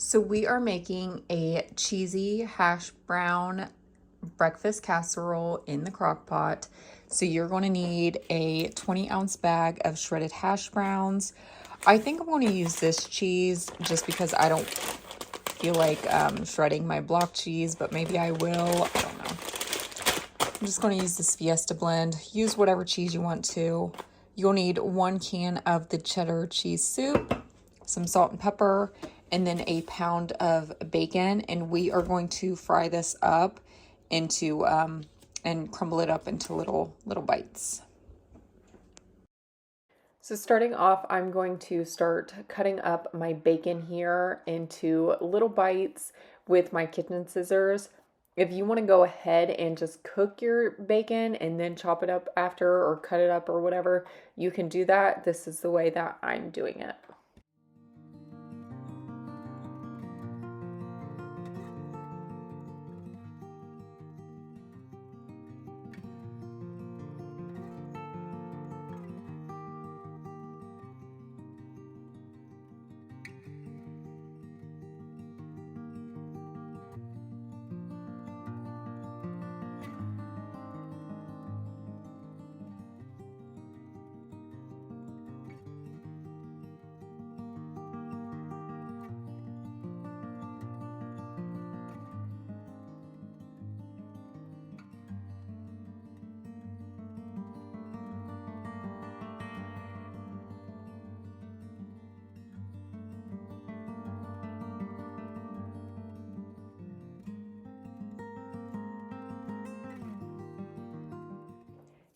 So we are making a cheesy hash brown breakfast casserole in the crock pot. So you're going to need a 20-ounce bag of shredded hash browns. I think I'm going to use this cheese just because I don't feel like shredding my block cheese, but maybe I will. I don't know. I'm just going to use this Fiesta blend. Use whatever cheese you want to. You'll need 1 can of the cheddar cheese soup, some salt and pepper, and then a pound of bacon. And we are going to fry this up into and crumble it up into little bites. So starting off, I'm going to start cutting up my bacon here into little bites with my kitchen scissors. If you want to go ahead and just cook your bacon and then chop it up after or cut it up or whatever, you can do that. This is the way that I'm doing it.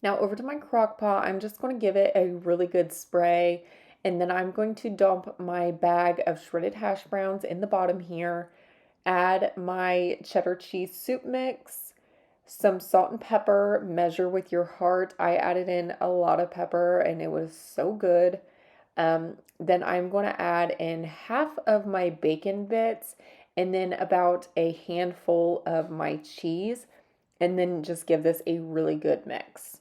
Now over to my crock pot, I'm just going to give it a really good spray, and then I'm going to dump my bag of shredded hash browns in the bottom here, add my cheddar cheese soup mix, some salt and pepper, measure with your heart. I added in a lot of pepper and it was so good. Then I'm going to add in half of my bacon bits and then about a handful of my cheese, and then just give this a really good mix.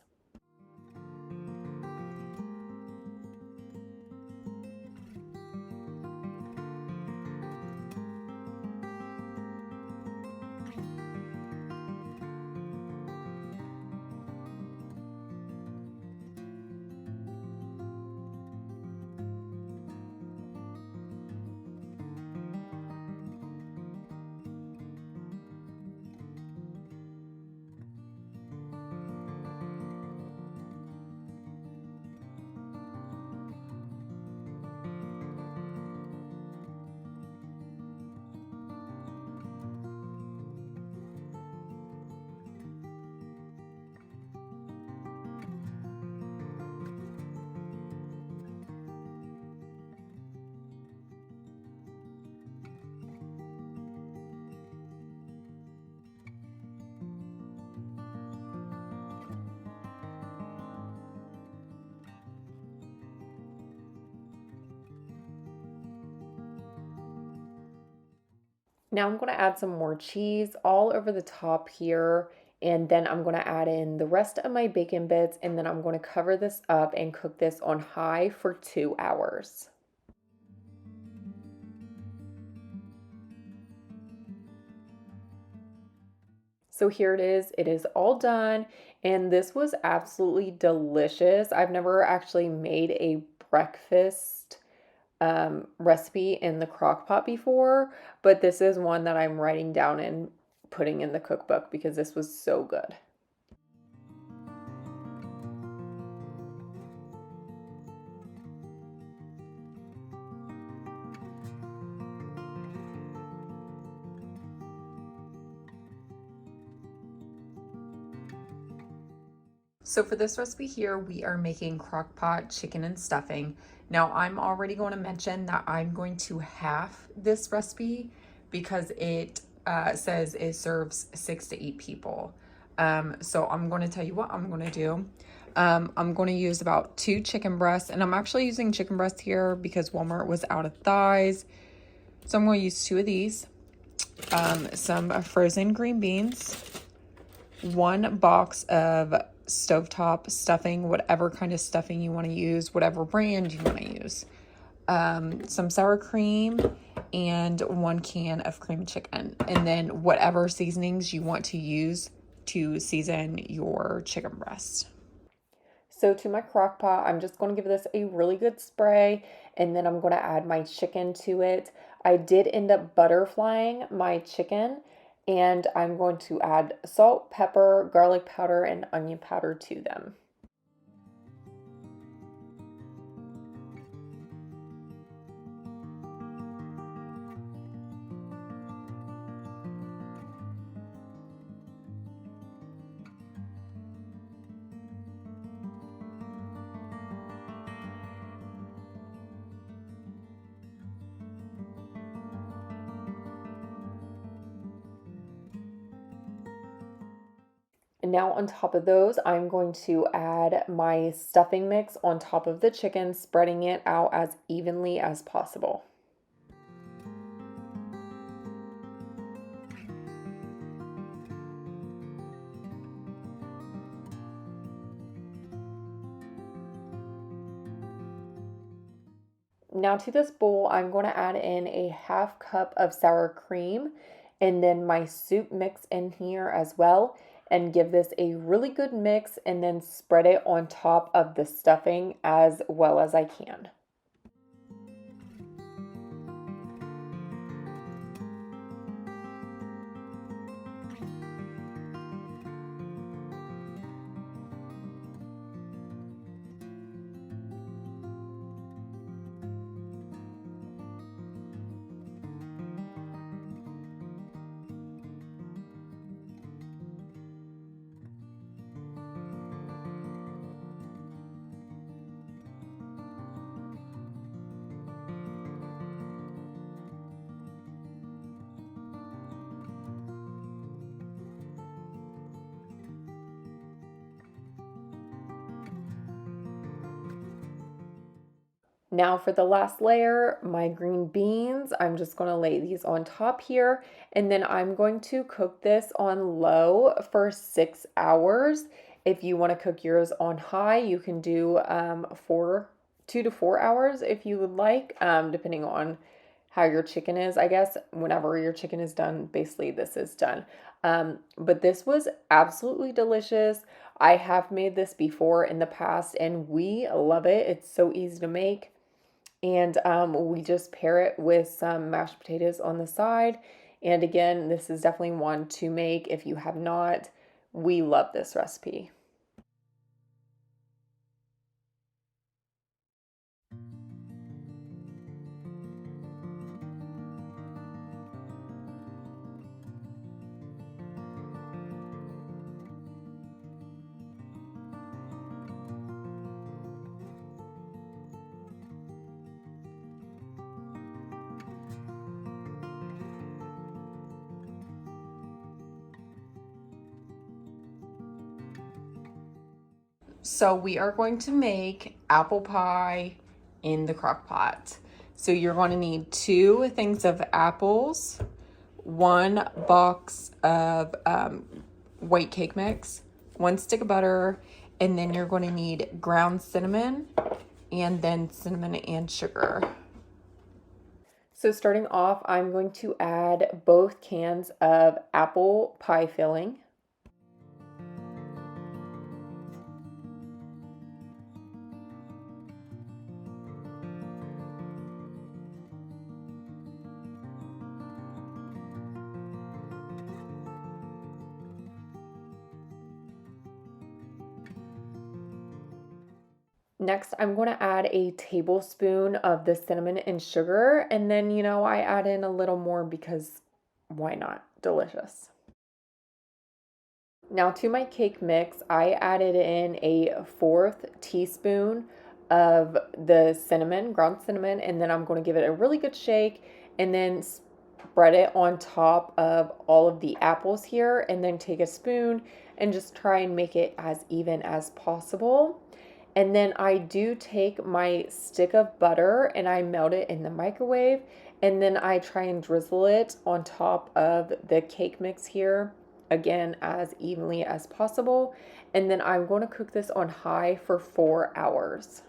Now I'm going to add some more cheese all over the top here, and then I'm going to add in the rest of my bacon bits, and then I'm going to cover this up and cook this on high for 2 hours. So here it is all done, and this was absolutely delicious. I've never actually made a breakfast recipe in the crock pot before, but this is one that I'm writing down and putting in the cookbook because this was so good. So for this recipe here, we are making crock pot chicken and stuffing. Now I'm already going to mention that I'm going to half this recipe because it says it serves 6 to 8 people. So I'm going to tell you what I'm going to do. I'm going to use about 2 chicken breasts, and I'm actually using chicken breasts here because Walmart was out of thighs. So I'm going to use 2 of these, some frozen green beans, 1 box of stovetop stuffing, whatever kind of stuffing you want to use, whatever brand you want to use. some sour cream, and 1 can of cream chicken. And then whatever seasonings you want to use to season your chicken breast. So to my crock pot, I'm just going to give this a really good spray, and then I'm going to add my chicken to it. I did end up butterflying my chicken, and I'm going to add salt, pepper, garlic powder, and onion powder to them. And now on top of those, I'm going to add my stuffing mix on top of the chicken, spreading it out as evenly as possible. Now to this bowl, I'm going to add in a 1/2 cup of sour cream and then my soup mix in here as well, and give this a really good mix and then spread it on top of the stuffing as well as I can. Now for the last layer, my green beans, I'm just going to lay these on top here, and then I'm going to cook this on low for 6 hours. If you want to cook yours on high, you can do 2 to 4 hours if you would like, depending on how your chicken is, I guess. Whenever your chicken is done, basically this is done. But this was absolutely delicious. I have made this before in the past and we love it. It's so easy to make. And we just pair it with some mashed potatoes on the side. And again, this is definitely one to make if you have not. We love this recipe. So we are going to make apple pie in the crock pot. So you're going to need 2 things of apples, 1 box of white cake mix, 1 stick of butter, and then you're going to need ground cinnamon and then cinnamon and sugar. So starting off, I'm going to add both cans of apple pie filling. Next, I'm going to add a tablespoon of the cinnamon and sugar, and then, I add in a little more because why not? Delicious. Now to my cake mix, I added in a 1/4 teaspoon of the cinnamon, ground cinnamon, and then I'm going to give it a really good shake and then spread it on top of all of the apples here, and then take a spoon and just try and make it as even as possible. And then I do take my stick of butter and I melt it in the microwave, and then I try and drizzle it on top of the cake mix here, again as evenly as possible. And then I'm going to cook this on high for 4 hours.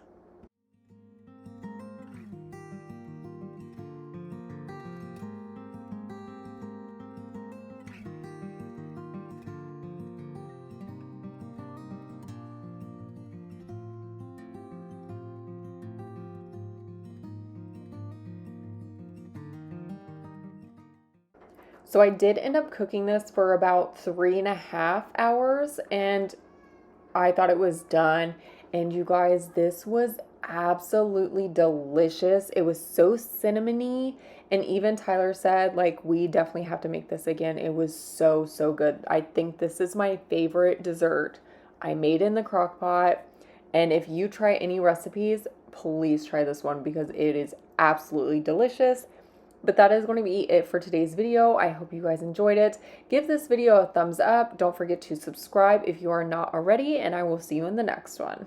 So I did end up cooking this for about 3.5 hours, and I thought it was done. And you guys, this was absolutely delicious. It was so cinnamony. And even Tyler said, like, we definitely have to make this again. It was so, so good. I think this is my favorite dessert I made in the crock pot. And if you try any recipes, please try this one because it is absolutely delicious. But that is going to be it for today's video. I hope you guys enjoyed it. Give this video a thumbs up. Don't forget to subscribe if you are not already, and I will see you in the next one.